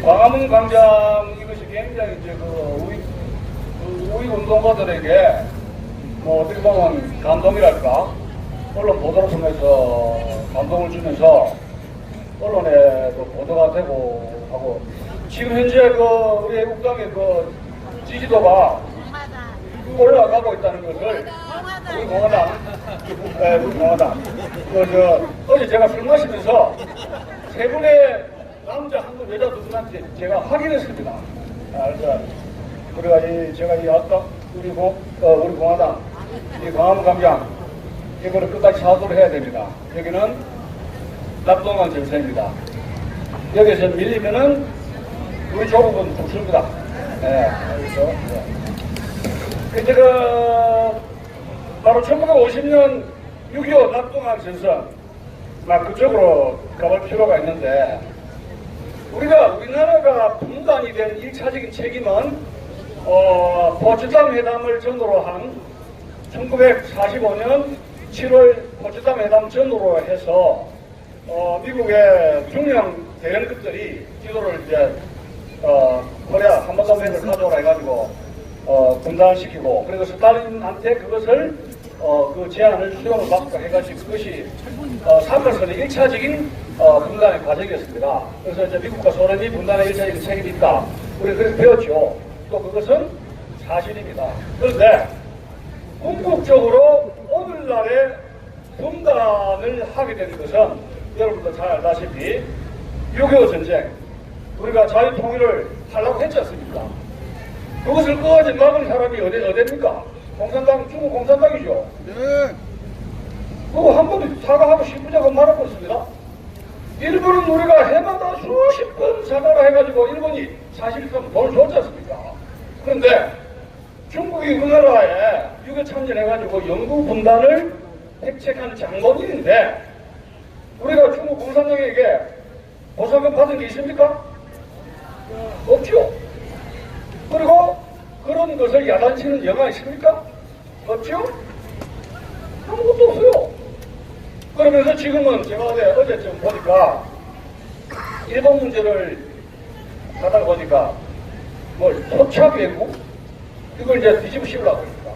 우리 광화문 광장 이것이 굉장히 이제 우리 운동가들에게 뭐 어떻게 보면 감동이랄까, 언론 보도를 통해서 감동을 주면서 언론에 보도가 되고 하고, 지금 현재 우리 애국당의 지지도가 올라가고 있다는 것을 우리 공화당, 어제 제가 술 마시면서 세 분의 남자 한 분, 여자 두 분한테 제가 확인했습니다. 그래서 제가 아까 우리 공화당, 이 광화문 광장 이거를 끝까지 사도록 해야 됩니다. 여기는 낙동강 전선입니다. 여기서 밀리면은 우리 조국은 죽습니다. 네, 그래서 이제 바로 1950년 6.25 낙동강 전선 그쪽으로 가볼 필요가 있는데, 우리나라가 분단이 된 1차적인 책임은 포츠담 회담을 전후로 한 1945년 7월 포츠담 회담 전후로 해서 미국의 중량 대령급들이 지도를 이제 코리아 한반도면을 가져오라 해가지고 분단시키고, 그리고 스탈린한테 그것을 그 제안을 수용을 받고 해가지고 그것이 3월선의 1차적인 분단의 과정이었습니다. 그래서 이제 미국과 소련이 분단의 1차적인 책임이 있다, 우리 그래서 배웠죠. 또 그것은 사실입니다. 그런데 궁극적으로 오늘날에 분단을 하게 된 것은 여러분도 잘 알다시피 6.25 전쟁, 우리가 자유통일을 하려고 했지 않습니까? 그것을 끝까지 막은 사람이 어디입니까? 중국 공산당이죠. 네. 그거 한 번도 사과하고 싶으냐고 말하고 있습니다. 일본은 우리가 해마다 수십 번 사과를 해가지고 일본이 사실상 돈을 줬지 않습니까? 그런데 중국이 우리나라에 6.25 참전해가지고 영구 분단을 획책한 장본인인데, 우리가 중국 공산당에게 보상금 받은 게 있습니까? 없죠. 그리고 그런 것을 야단치는 영화 있습니까? 없죠? 아무것도 없어요. 그러면서 지금은 제가 어제쯤 보니까 일본 문제를 하다 보니까 토착외국, 이걸 이제 뒤집어 씌우려고 합니다.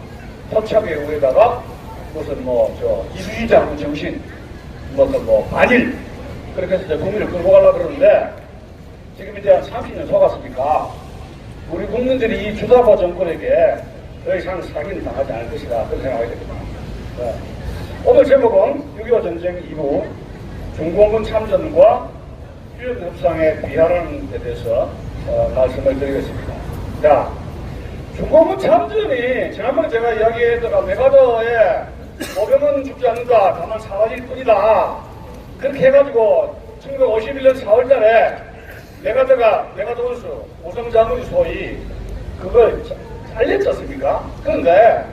토착외국에다가 무슨 이수지 장군 정신, 반일, 그렇게 해서 이제 국민을 끌고 가려고 그러는데, 지금 이제 한 30년 속았으니까 우리 국민들이 이 주사파 정권에게 더 이상 사기는 당하지 않을 것이다, 그런 생각이 됩니다. 네. 오늘 제목은 6.25 전쟁 이후 중공군 참전과 휴전협상에 비하라는 데 대해서 말씀을 드리겠습니다. 자, 중공군 참전이 지난번에 제가 이야기했던 메가더에 모병은 죽지 않는다, 다만 사라질 뿐이다, 그렇게 해가지고 1951년 4월달에 메가더 원수 오성자문이 소위 그걸 잘렸지 않습니까? 그런데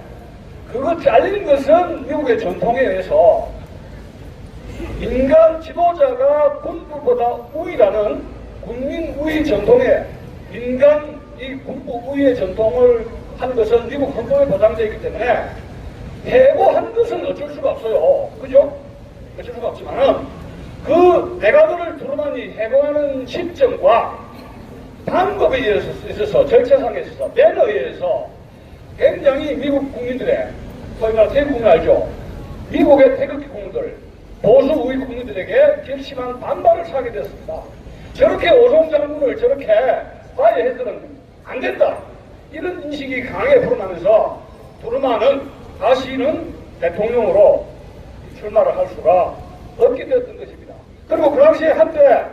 그거 잘린 것은 미국의 전통에 의해서 인간 지도자가 군부보다 우위라는 국민 우위 전통에, 인간 이 군부 우위의 전통을 한 것은 미국 헌법에 보장되어 있기 때문에 해고한 것은 어쩔 수가 없어요. 그죠? 어쩔 수가 없지만은 그 메가더를 두루마니 해고하는 시점과 방법에 있어서, 절차상에 있어서, 매너에 의해서 굉장히 미국 국민들의, 소위 말해 태국 국민 알죠? 미국의 태극기 국민들, 보수 우위 국민들에게 결심한 반발을 사게 되었습니다. 저렇게 오송장군을 저렇게 화해해서는 안 된다, 이런 인식이 강하게 불어나면서 두루마는 다시는 대통령으로 출마를 할 수가 없게 되었던 것입니다. 그리고 그 당시에 한때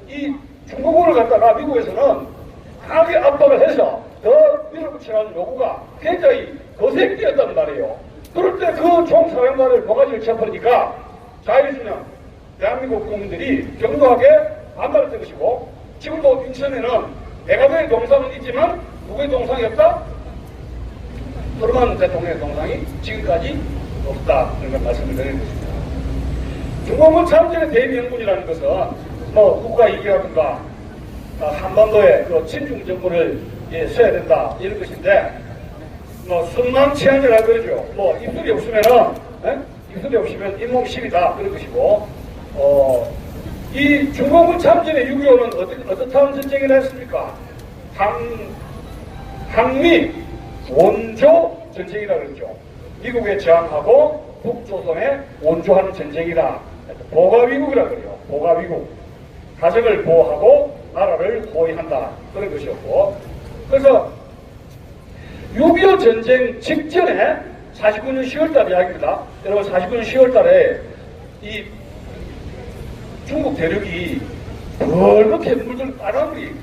이 중공군을 갖다가 미국에서는 강하게 압박을 해서 더 밀어붙이라는 요구가 굉장히 거세게 었단 말이에요. 그럴 때 그 총사령관을 모가지를 쳐버리니까 자유진영 대한민국 국민들이 격노하게 반발했던 것이고, 지금도 인천에는 메가더의 동상은 있지만 누구의 동상이 없다? 트루먼 대통령의 동상이 지금까지 없다, 그런 걸 말씀을 드리는 것입니다. 중공군 참전의 대명분이라는 것은 누가 이기라든가 한반도에 친중 정권을 써야 된다, 이런 것인데, 순망치안이라고 그러죠. 입술이 없으면 잇몸 시이다, 그런 것이고, 이 중공군 참전의 6.25는 어떻다는 전쟁이라 했습니까? 항미 원조 전쟁이라 그랬죠. 미국에 저항하고 북조선에 원조하는 전쟁이라, 보가위국이라 그래요. 보가위국. 가정을 보호하고 나라를 호위한다, 그런 것이었고, 그래서 6.25 전쟁 직전에 49년 10월달 이야기입니다. 여러분, 49년 10월달에 이 중국 대륙이 벌겋게 물들 빨간물이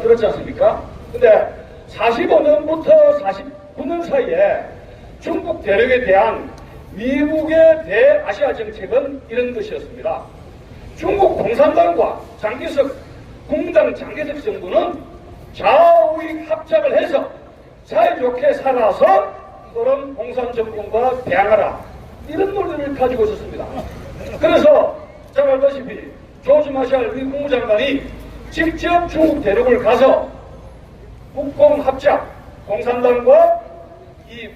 들었지 않습니까? 근데 45년부터 49년 사이에 중국 대륙에 대한 미국의 대아시아 정책은 이런 것이었습니다. 중국 공산당과 장기석, 국민당 장기석 정부는 좌우익 합작을 해서 사이좋게 살아서 그런 공산정권과 대항하라, 이런 논리를 가지고 있었습니다. 그래서 잘 알다시피 조지 마샬 미 국무장관이 직접 중국 대륙을 가서 국공합작, 공산당과 이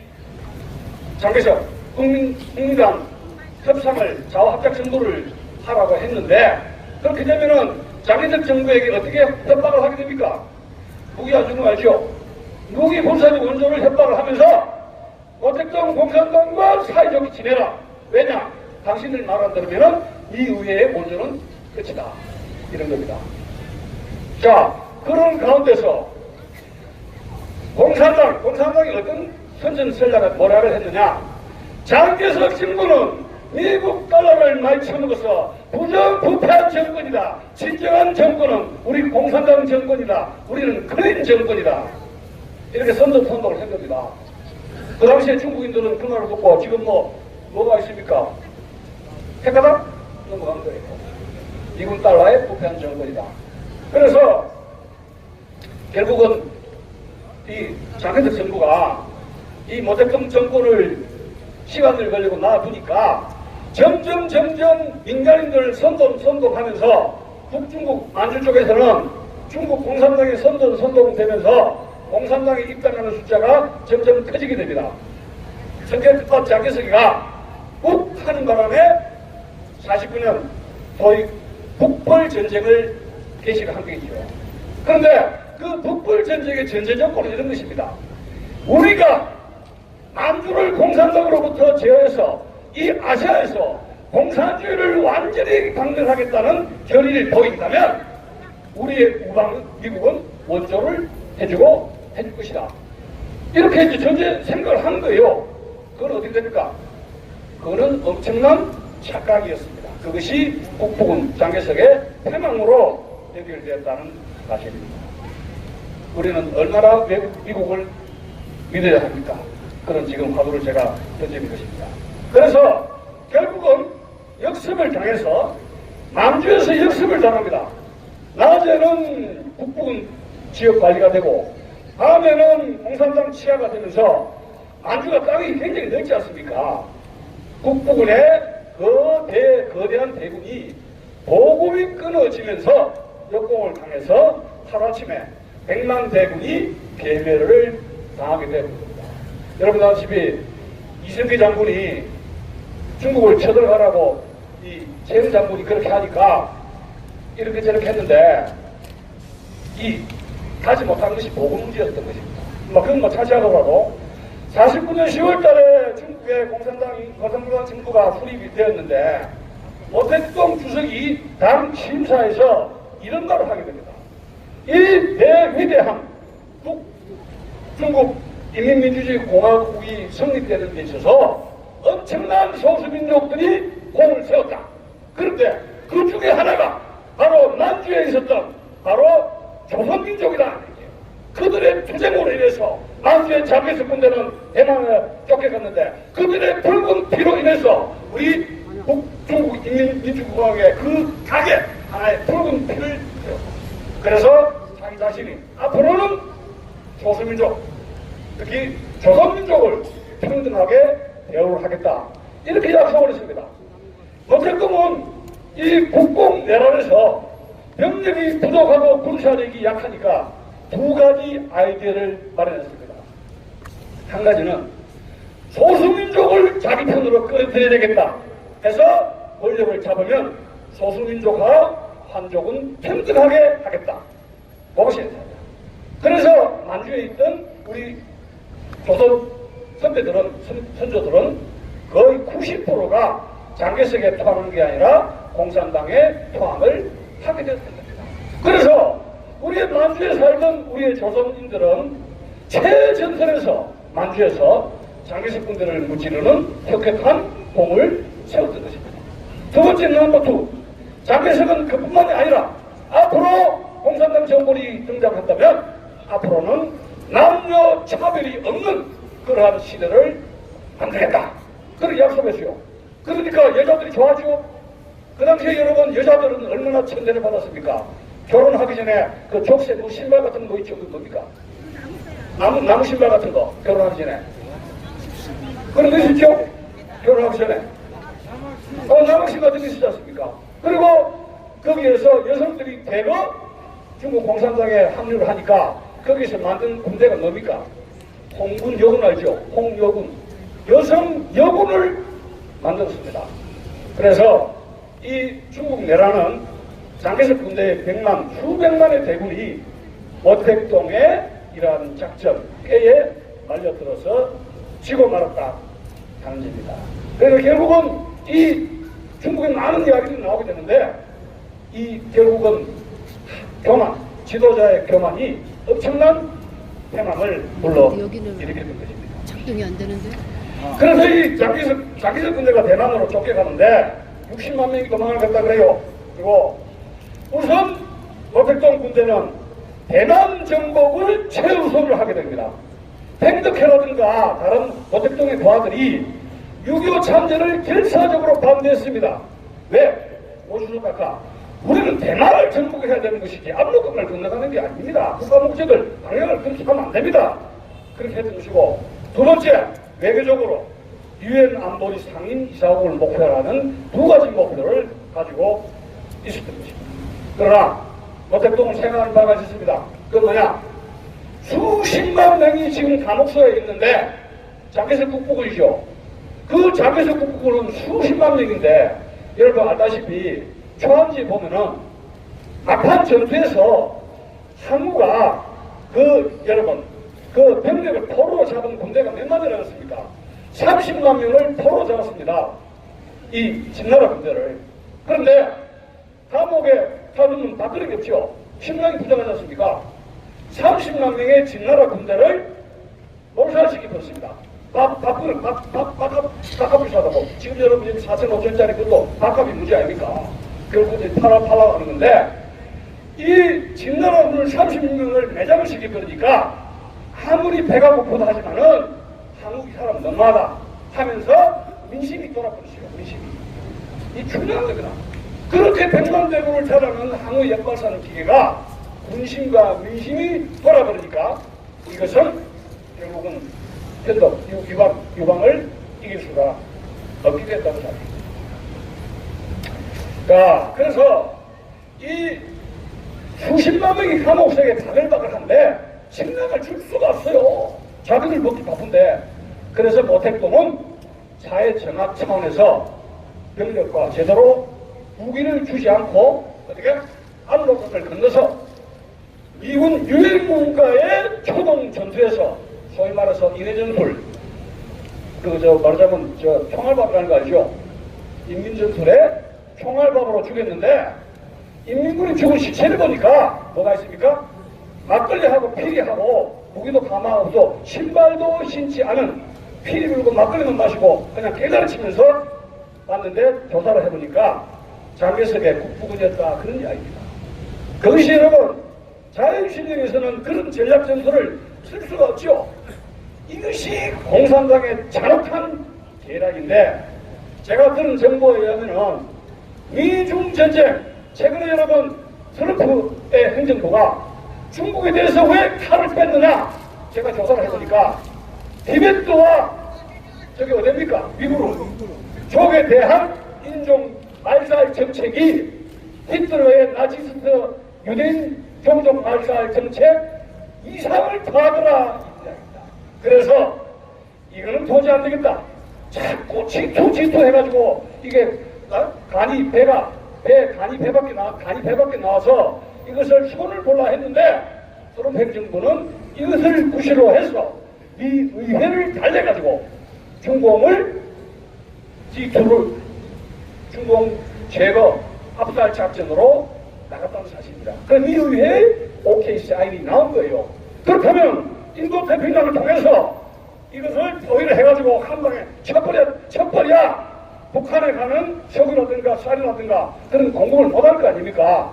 장기석, 국민당 협상을, 좌우합작 정도를 하라고 했는데, 그렇게 되면은 장기석 정부에게 어떻게 협박을 하게 됩니까? 무기 아주는 알죠? 무기 군사적 원조를 협박을 하면서 어택동 공산당과 사이좋게 지내라. 왜냐? 당신들 말 안 들으면은 이 의회의 원조는 끝이다, 이런 겁니다. 자, 그런 가운데서 공산당이 어떤 선전설략을 뭐라고 했느냐? 장기석 정부는 미국 달러를 많이 쳐먹어서 부정부패한 정권이다. 진정한 정권은 우리 공산당 정권이다. 우리는 클린 정권이다. 이렇게 선동을 한 겁니다. 그 당시에 중국인들은 그 말을 듣고 지금 뭐가 있습니까? 핵가당? 넘어간 거예요. 미군 달러의 부패한 정권이다. 그래서 결국은 이 장기석 정부가 이 모태금 정권을 시간을 걸리고 놔두니까 점점 민간인들 선동하면서 북중국 만주 쪽에서는 중국 공산당이 선동되면서 공산당에 입당하는 숫자가 점점 커지게 됩니다. 성격 끝밥 장기석이가 욱 하는 바람에 49년 소위 북벌전쟁을 개시를 한 거죠. 그런데 그 북벌전쟁의 전제 조건은 이런 것입니다. 우리가 만주를 공산당으로부터 제어해서 이 아시아에서 공산주의를 완전히 강렬하겠다는 결의를 보인다면 우리의 우방 미국은 원조를 해줄 것이다. 이렇게 이제 전제 생각을 한 거예요. 그건 어떻게 됩니까? 그거는 엄청난 착각이었습니다. 그것이 북부군 장개석의 패망으로 연결되었다는 사실입니다. 우리는 얼마나 미국을 믿어야 합니까? 그런 지금 화두를 제가 던지는 것입니다. 그래서 결국은 역습을 당해서 만주에서 역습을 당합니다. 낮에는 북부군 지역 관리가 되고 밤에는 공산당 치하가 되면서 만주가 땅이 굉장히 넓지 않습니까? 북부군의 거대한 대군이 보급이 끊어지면서 역공을 당해서 하루아침에 100만 대군이 괴멸을 당하게 됩니다. 여러분 아시다시피 이승기 장군이 중국을 쳐들어가라고 이 최영 장군이 그렇게 하니까 이렇게 저렇게 했는데 이 가지 못한 것이 보급 문제였던 것입니다. 그건 차치하더라도 49년 10월 달에 중국의 공산당 정부가 수립이 되었는데 모택동 주석이 당 심사에서 이런 말을 하게 됩니다. 이 대위대한 중국 인민민주주의 공화국이 성립되는 데 있어서 엄청난 소수민족들이 공을 세웠다. 그런데 그 중에 하나가 바로 만주에 있었던 바로 조선민족이다. 그들의 투쟁으로 인해서 만주의 장개석 군대는 대만에 쫓겨갔는데 그들의 붉은 피로 인해서 우리 중국 인민민주공화국의 그 가게 하나의 붉은 피를 세웠다. 그래서 자기 자신이 앞으로는 소수민족, 특히 조선민족을 평등하게 대우를 하겠다. 이렇게 약속을 했습니다. 어쨌든 이 국공 내란에서 병력이 부족하고 군사력이 약하니까 두 가지 아이디어를 마련했습니다. 한 가지는 소수민족을 자기 편으로 끌어들여야 되겠다 해서 권력을 잡으면 소수민족과 한족은 평등하게 하겠다. 그것이 그래서 만주에 있던 우리 조선 선배들은, 선조들은 거의 90%가 장개석에 투항한 게 아니라 공산당에 투항을 하게 됐던 겁니다. 그래서 우리의 만주에 살던 우리의 조선인들은 최전선에서 만주에서 장개석 군대를 무찌르는 혁혁한 공을 세웠던 것입니다. 두 번째 넘버 2. 장개석은 그뿐만이 아니라 앞으로 공산당 정권이 등장한다면 앞으로는 남녀 차별이 없는 그러한 시대를 만들겠다. 그렇게 약속했어요. 그러니까 여자들이 좋아하죠. 그 당시에 여러분 여자들은 얼마나 천대를 받았습니까? 결혼하기 전에 그 족쇄 신발 같은 거 있죠. 그 뭡니까? 나무 신발 같은 거 결혼하기 전에 그런 거 있었죠? 결혼하기 전에 나무신 같은 거 있지 않습니까? 그리고 거기에서 여성들이 대거 중국 공산당에 합류를 하니까 거기서 만든 군대가 뭡니까? 홍군 여군 알죠? 홍여군 여성 여군을 만들었습니다. 그래서 이 중국 내라는 장개석 군대의 수백만의 대군이 모택동에 이러한 작전에 말려들어서 지고 말았다 하는 겁니다. 그래서 결국은 이 중국에 많은 이야기들이 나오게 되는데 이 결국은 교만, 지도자의 교만이 엄청난 패망을 불러일으켰던 것입니다. 작동이 안 되는데? 그래서 이 장개석 군대가 대만으로 쫓겨가는데 60만 명이 도망을 갔다 그래요. 그리고 우선 모택동 군대는 대만 정복을 최우선을 하게 됩니다. 팽덕회라든가 다른 모택동의 부하들이 6.25 참전을 결사적으로 반대했습니다. 왜? 오주소각하 우리는 대만을 정복해야 되는 것이지 압록강을 건너가는 게 아닙니다. 국가 목적을 방향을 그렇게 하면 안 됩니다. 그렇게 했던 것이고 두 번째 외교적으로 유엔 안보리 상임 이사국을 목표로 하는 두 가지 목표를 가지고 있었던 것입니다. 그러나 모택동을 생각하는 바가 있습니다. 그건 뭐냐? 수십만 명이 지금 감옥소에 있는데 장개석 국부군이죠. 그 장개석 국부군은 수십만 명인데 여러분 알다시피 초안지에 보면은 막판 전투에서 항우가 여러분 그 병력을 포로로 잡은 군대가 몇만 명이었습니까? 30만 명을 포로로 잡았습니다. 이 진나라 군대를. 그런데 감옥에 가두면 박근혜 없죠. 심량이 부정하지 않습니까? 30만 명의 진나라 군대를 몰살시켰습니다. 밥값이 싸다고. 지금 여러분 여기 4천 5천짜리 그것도 밥값이 문제 아닙니까? 결국 이제 팔아가는 건데, 이 진나라군을 30명을 매장을 시켜버리니까 아무리 배가 고프다 하지만은 한국이 사람 너무하다 하면서 민심이 돌아버렸어요. 민심이. 이 중요한 겁니다. 그렇게 백만대군을 자랑하는 항우 역발사는 기계가 군심과 민심이 돌아버리니까 이것은 결국은 변덕, 유방을 이길 수가 없게 됐다고 생각합니다. 자, 그래서 이 수십만 명이 감옥속에 바글바글한데 식량을 줄 수가 없어요. 자기들 먹기 바쁜데. 그래서 모택동은 사회 정학 차원에서 병력과 제대로 무기를 주지 않고 어떻게 압록강을 건너서 미군 유엔군과의 초동 전투에서 소위 말해서 인해전술 말하자면 총알밥이라는 거 알죠? 인민전술에 총알밥으로 죽였는데 인민군이 죽은 시체를 보니까 뭐가 있습니까? 막걸리하고 피리하고 무기도 가마 없어 신발도 신지 않은 피리 불고 막걸리만 마시고 그냥 깨달아 치면서 왔는데 조사를 해보니까 장개석의 국부군이었다 그런 이야기입니다. 그것이 여러분 자유신령에서는 그런 전략 전술을 쓸 수가 없죠. 이것이 공산당의 잔혹한 계략인데 제가 들은 정보에 의하면은 미중전쟁 최근에 여러분 트럼프의 행정부가 중국에 대해서 왜 칼을 뺐느냐 제가 조사를 해보니까 티베트와 저기 어딥니까? 미국으로 적에 대한 인종 말살 정책이 히틀러의 나치스트 유대인 종족 말살 정책 이상을 더하더라. 그래서 이거는 도저히 안 되겠다. 자꾸 질투 해가지고 이게 간이 배가 간이 배밖에 나와서 이것을 손을 볼라 했는데 트럼프 행정부는 이것을 구실로 해서 이 의회를 달래가지고 중공을 중공 제거 압살 작전으로 나갔다는 사실입니다. 그럼 이 의회에 OK 사인이 나온 거예요. 그렇다면 인도 태평양을 통해서 이것을 포위를 해가지고 한 방에 쳐버려 북한에 가는 석유라든가 쌀이라든가 그런 공급을 못할 거 아닙니까?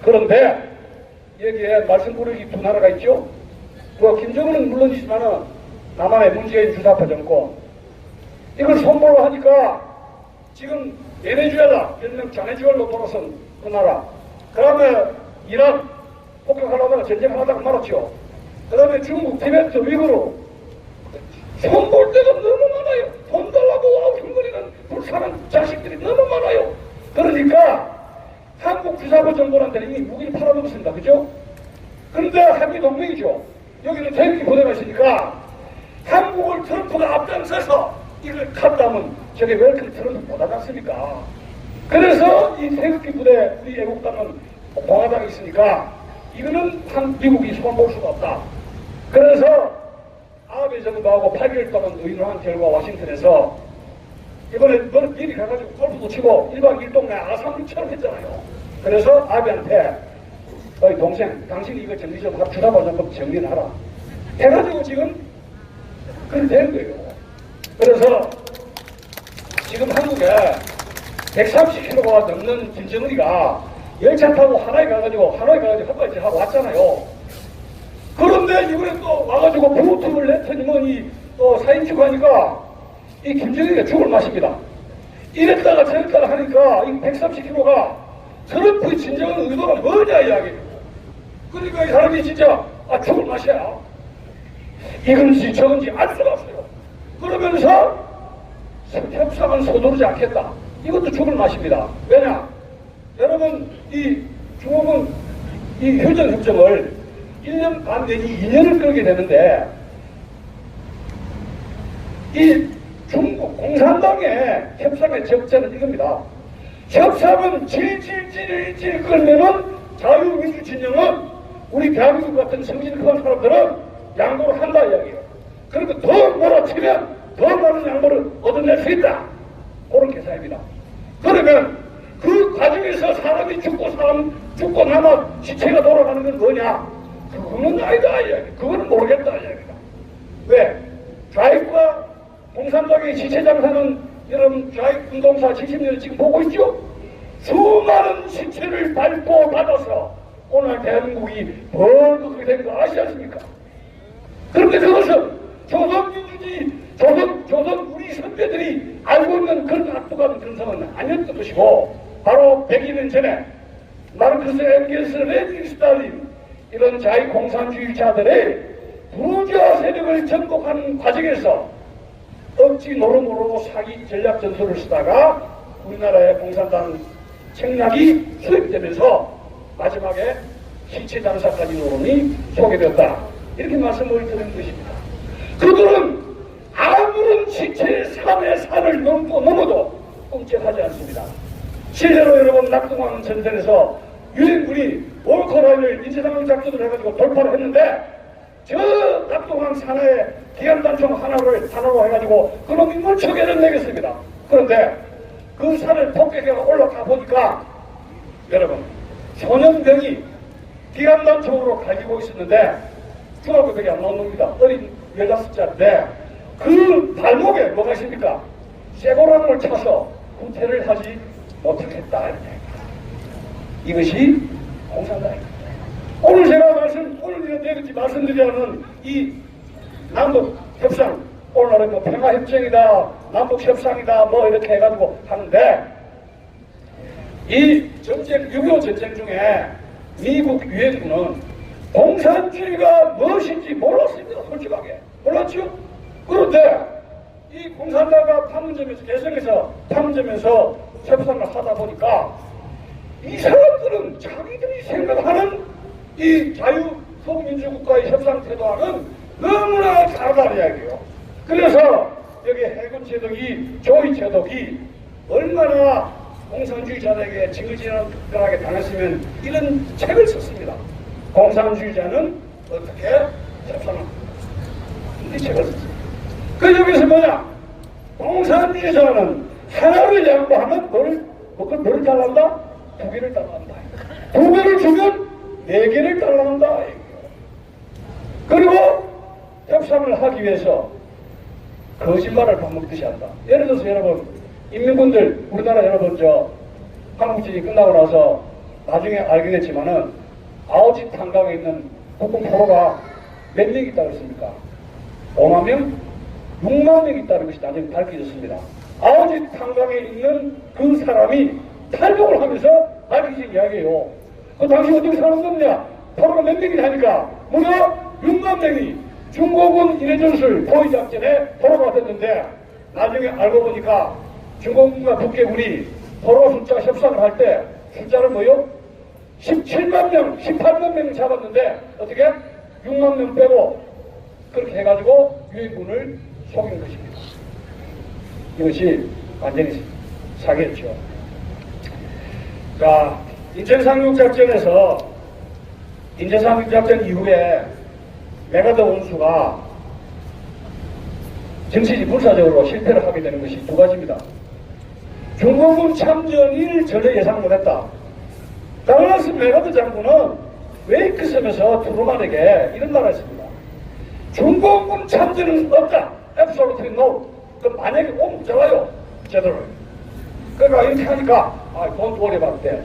그런데 여기에 말씀드리기 두 나라가 있죠. 김정은은 물론이지만은 남한의 문재인 주사파 정권 이걸 손보로 하니까 지금 베네수엘라 일명 자네주엘로 돌아선 그 나라, 그 다음에 이란 폭격하려다가 전쟁하다가 말았죠. 그 다음에 중국, 티베트, 위구르 손볼 데가 너무 많아요. 돈 달라고 흉거리는 불쌍한 자식들이 너무 많아요. 그러니까 한국 주사파 정권한테는 이미 무기를 팔아먹었습니다. 그죠? 그런데 한미 동맹이죠. 여기는 태극기 부대가 있으니까 한국을 트럼프가 앞장서서 이걸 탔다면 저게 왜 이렇게 트럼프 못 하겠습니까? 그래서 이 태극기 부대 우리 애국당은 공화당이 있으니까 이거는 미국이 손볼 수가 없다. 그래서 아베 정부하고 8개월 동안 의논한 결과 와싱턴에서 이번에 미리 가가지고 골프도 치고 1박 2일 동안 아삼루처럼 했잖아요. 그래서 아베한테 어이 동생 당신이 이거 정리 좀 하라, 주사파정법 정리를 하라 해가지고 지금 그렇게 된 거예요. 그래서 지금 한국에 130km가 넘는 김정은이가 열차 타고 하노이 가가지고 헛발질 하고 왔잖아요. 그런데 이번에 또 와가지고 부투를 냈더니만 또 사인치고 하니까 이 김정은이가 죽을 맛입니다. 이랬다가 저랬다가 하니까 이 130km가 트럼프의 진정한 의도가 뭐냐 이야기예요. 그러니까 이 사람이 진짜 죽을 맛이야. 이건지 저건지 알 수가 없어요. 그러면서 협상은 서두르지 않겠다. 이것도 죽을 맛입니다. 왜냐? 여러분 이 중국은 이 휴전협정을 1년 반 내지 2년을 끌게 되는데 이 중국 공산당의 협상의 적자는 이겁니다. 협상은 질질 끌면은 자유민주 진영은 우리 대한민국 같은 성실한 사람들은 양보를 한다 이야기예요. 그리고 더 몰아치면 더 많은 양보를 얻어낼 수 있다. 그런 계산입니다. 그러면 그 과정에서 사람이 죽고 남아 시체가 돌아가는 건 뭐냐? 그거는 아니다 이야기. 그거는 모르겠다 이야기다. 왜? 좌익과 공산당의 시체 장사는 여러분 좌익 운동사 70년을 지금 보고 있죠? 수많은 시체를 밟고 받아서 오늘 대한민국이 벌겋게 된 거 아시지 않습니까? 그런데 그것은 조선민주주의, 조선 우리 선배들이 알고 있는 그런 악독한 근성은 아니었던 것이고 바로 100여 전에 마르크스, 엥겔스, 레닌, 스탈린 이런 자유공산주의자들의 부르주아 세력을 정복하는 과정에서 억지 노름으로 사기 전략 전술을 쓰다가 우리나라의 공산당 책략이 수입되면서 마지막에 시체 장사까지 노름이 소개되었다. 이렇게 말씀을 드린 것입니다. 그들은 아무런 시체의 산의 산을 넘어도 꼼짝하지 않습니다. 실제로 여러분 낙동강 전선에서 유엔군이 월커라인을 인쇄장을 작전을 해가지고 돌파를 했는데 저 낙동강 산에 기관단총 하나로 해가지고 그놈이 물척에를 내겠습니다. 그런데 그 산을 폭격해 올라가 보니까 여러분 소년병이 기관단총으로 갈기고 있었는데 중학교밖에 안 나온 놈입니다. 어린 16살인데 그 발목에 뭐가 있습니까? 쇠고랑을 차서 구태를 하지 못하겠다. 이것이 공산당입니다. 오늘 제가 오늘 말씀드리는 이 남북 협상, 오늘날은 뭐 평화협정이다, 남북 협상이다, 뭐 이렇게 해가지고 하는데 이 전쟁, 6.25 전쟁 중에 미국 유엔군은 공산주의가 무엇인지 몰랐습니다. 솔직하게. 몰랐죠? 그런데 이 공산당과 판문점에서 개성에서 판문점에서 협상을 하다 보니까 이 사람들은 자기들이 생각하는 이 자유소민주국가의 협상 태도와는 너무나 다르다는 이야기예요. 그래서 여기 해군 제독이 조이 제독이 얼마나 공산주의자들에게 지긋지긋하게 당했으면 이런 책을 썼습니다. 공산주의자는 어떻게 협상합니다. 이 책을 썼습니다. 그 여기서 뭐냐? 공산주의자는 하나를 양보하면 뭘 달란다? 두 개를 달란다. 두 개를 주면 네 개를 달란다. 그리고 협상을 하기 위해서 거짓말을 반복듯이 한다. 예를 들어서 여러분, 인민군들, 우리나라 여러분, 한국전이 끝나고 나서 나중에 알게 됐지만은, 아오지 탄강에 있는 국군 포로가 몇 명 있다고 했습니까? 5만 명? 6만 명 있다는 것이 나중에 밝혀졌습니다. 아오지 탄강에 있는 그 사람이 탈북을 하면서 밝혀진 이야기예요. 그 당시 어떻게 사는 거냐? 포로가 몇 명이나 하니까, 무려 6만 명이 중국군 인해전술 포위작전에 포로가 됐는데, 나중에 알고 보니까 중국군과 북괴군이 포로 숫자 협상을 할 때 숫자를 뭐요? 17만 명, 18만 명 잡았는데 어떻게? 6만 명 빼고 그렇게 해가지고 유엔군을 속인 것입니다. 이것이 완전히 사기였죠. 자, 인천상륙작전에서 인천상륙작전 이후에 메가더 운수가 정치적 군사적으로 실패를 하게 되는 것이 두 가지입니다. 중공군 참전을 전혀 예상 못했다. 다글라스 메가더 장군은 웨이크섬에서 트루만에게 이런 말을 했습니다. 중공군 참전은 없다. Absolutely no. 그럼 만약에 오면 좋아요. 제대로. 그러니까 이렇게 하니까 don't worry about that.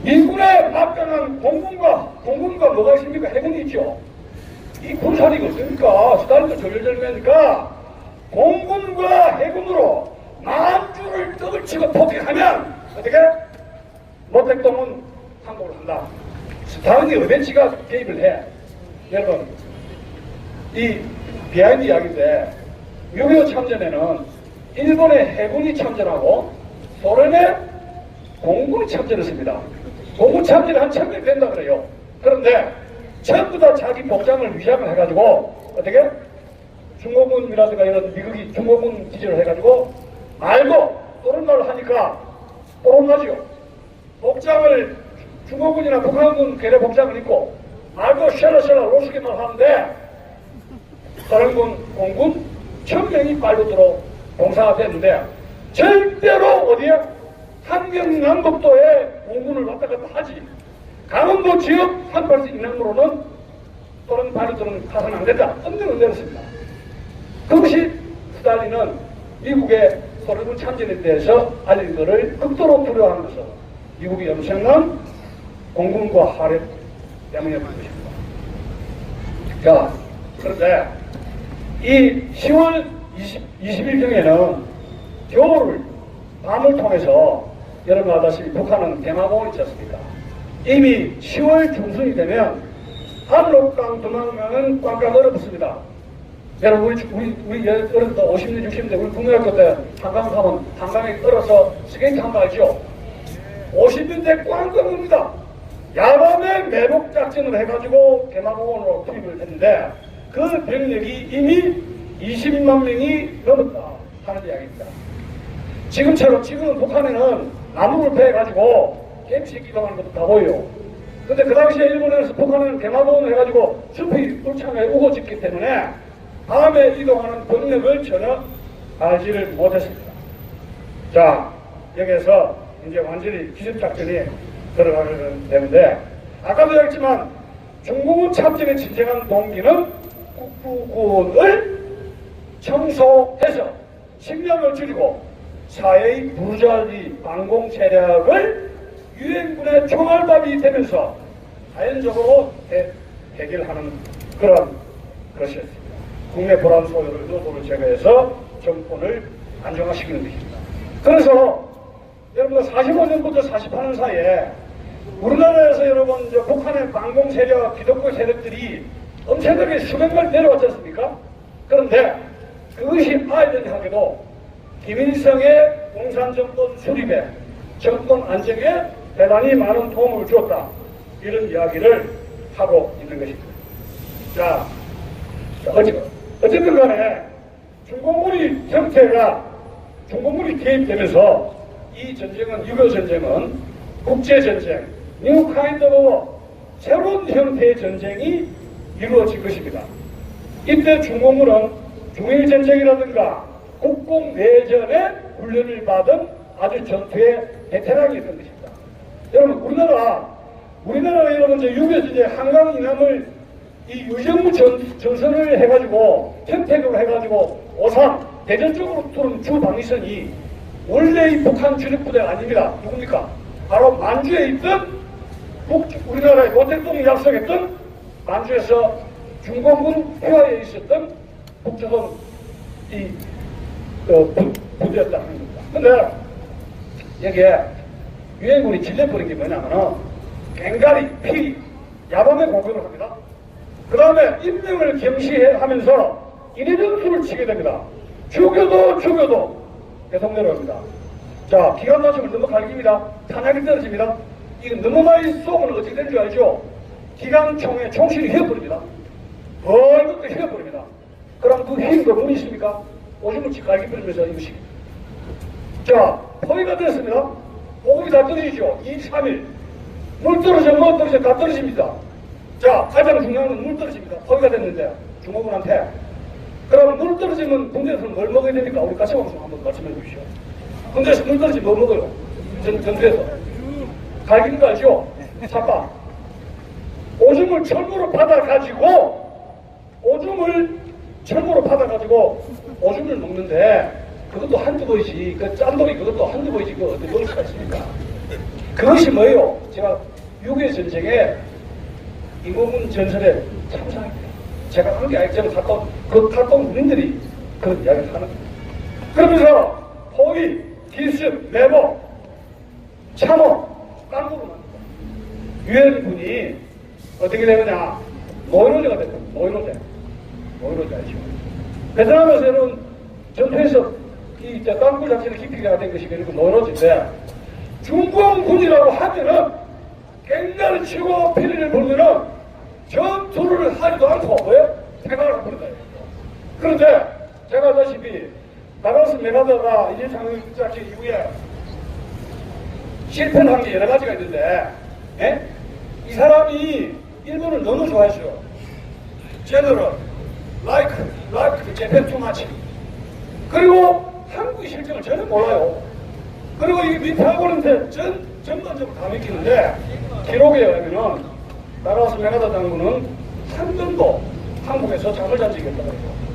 미군의 막강한 공군과 뭐가 있습니까? 해군이 있죠. 이 군사력이 없으니까 스탈린도 절절매니까 공군과 해군으로 만주를 떡을치고 폭격하면 어떻게? 모택동은 항복을 한다. 스탈린이 어벤치가 개입을 해. 여러분, 이 비하인드 이야기인데 6.25 참전에는 일본의 해군이 참전하고 소련의 공군이 참전했습니다. 공군 참전이 한 1000명 된다 그래요. 그런데 전부 다 자기 복장을 위장을 해가지고 어떻게? 중공군이라든가 이런 미국이 중공군 기지를 해가지고 말고 또는 말을 하니까 또론나죠. 복장을 중공군이나 북한군 괴뢰 복장을 입고 말고 샤라샤라 로스기만 하는데 소련군 공군 1000명이 빨려들어 봉사가 됐는데 절대로 어디에 한경남북도에 공군을 왔다 갔다 하지. 강원도 지역 한발씩 인항으로는 또는 발휘들은 가서는 안 된다. 엄정을 내렸습니다. 그것이 스탈린은 미국의 소련군 참전에 대해서 알린 것을 극도로 두려워하면서 미국이 엄청난 공군과 화력 때문에 그런 것입니다. 자, 그런데 이 10월 20일경에는 겨울을 밤을 통해서 여러분 아다시피 북한은 대마봉을 있지 않습니까? 이미 10월 중순이 되면 압록강 도망강은 꽉꽉 얼어붙습니다. 여러분 우리 어렸을 때 50년 60년 우리 국민학교 때 한강 가면 한강에 얼어서 스케이트 한 거 알죠? 50년대 꽉꽉 옵니다. 야밤에 매복 작전을 해가지고 대마봉으로 투입을 했는데 그 병력이 이미 20만 명이 넘었다 하는 이야기입니다. 지금은 북한에는 나무를 베어가지고 겜시 기동하는 것도 다 보여요. 근데 그 당시에 일본에서 북한은 대마봉을 해가지고 숲이 울창하게 우거졌기 때문에 밤에 이동하는 병력을 전혀 알지를 못했습니다. 자, 여기에서 이제 완전히 기습작전이 들어가게 되는데 아까도 얘기했지만 중공군 참전에 진정한 동기는 국부군을 청소해서 식량을 줄이고 사회의 부자리 방공 세력을 유엔군의 총알밥이 되면서 자연적으로 해결하는 그런 것이었습니다. 국내 불안 소요를 노도를 제거해서 정권을 안정화시키는 것입니다. 그래서 여러분 45년부터 48년 사이에 우리나라에서 여러분 북한의 방공 세력, 기독교 세력들이 엄청나게 수백 명 내려왔지 않습니까? 그런데 그것이 아이러니하게도 김일성의 공산정권 수립에 정권 안정에 대단히 많은 도움을 주었다. 이런 이야기를 하고 있는 것입니다. 자, 어쨌든 간에 중공군이 개입되면서 이 전쟁은 6.25 전쟁은 국제전쟁, 뉴 카인드 오브 새로운 형태의 전쟁이 이루어질 것입니다. 이때 중공군은 중일전쟁이라든가 국공내전에 훈련을 받은 아주 전투의 베테랑이었던 것입니다. 여러분 우리나라가 여러분 6.25 전쟁 한강 이남을 이 유정무 전선을 해가지고 평택으로 해가지고 오산 대전 쪽으로 뚫은 주 방위선이 원래 이 북한 주력부대가 아닙니다. 누굽니까? 바로 만주에 있던 우리나라의 모택동 약속했던 만주에서 중공군 회화에 있었던 북조선 부대였다는 겁니다. 근데 여기에 유엔군이 질려버린 게 뭐냐면은 갱가리, 피리, 야밤에 공격을 합니다. 그 다음에 인명을 경시하면서 인해전술을 치게 됩니다. 죽여도 계속 내려옵니다. 자, 기관 단속을 너무 갈깁니다. 탄약이 떨어집니다. 이거 너무 많이 쏘면 어떻게 되는 줄 알죠? 기관총의 총실이 휘어버립니다. 이것도 휘어버립니다. 그럼 그 힘도 뭐 있습니까? 오줌을 갈기버리면서 이것이. 자, 포위가 됐습니다. 보급이 다 떨어지죠. 2, 3일. 물 떨어져, 뭐 떨어져, 다 떨어집니다. 자, 가장 중요한 건 물 떨어집니다. 포위가 됐는데, 중공군한테. 그럼 물 떨어지면 군대에서는 뭘 먹어야 됩니까? 우리 같이 방송 한번 말씀해 주십시오. 군대에서 물 떨어지면 뭐 먹어요? 전투에서. 갈기는 거 알죠? 삽바. 오줌을 철무로 받아가지고, 오줌을 먹는데, 그것도 한두 번씩, 그 짠돌이 그것도 한두 번씩 어떻게 먹을 수가 있습니까? 그것이 뭐예요? 제가 6.25 전쟁에 임원군 전설에 참사합니다. 제가 한 게 아니지만 가까운 군인들이 그런 이야기를 하는 겁니다. 그러면서 포위, 기습, 내복, 참호, 깡으로 만듭니다. 유엔군이 어떻게 되느냐? 노이로제가 됐습니다. 노이로제 알죠? 베트남에서는 전투에서 이 땅굴 자체는 깊이가 된 것이 그리고 노이로제인데 중공군이라고 하면은 갱년을 치고 피리를 불면은 전투를 하지도 않고 뭐예요? 생각을 합니다. 그런데 제가 아다시피 나가서 메가더가 이제 장군작전 이후에 실패한 게 여러 가지가 있는데 이 사람이 일본을 너무 좋아했어요. 제너럴 like Japan too much. 그리고 한국의 실정을 전혀 몰라요. 그리고 이 밑하고는 전반적으로 다 믿기는데 기록에 의하면은 나가서 메가더 장군은 한 번도 한국에서 잠을 잔 적이 없다고 해요.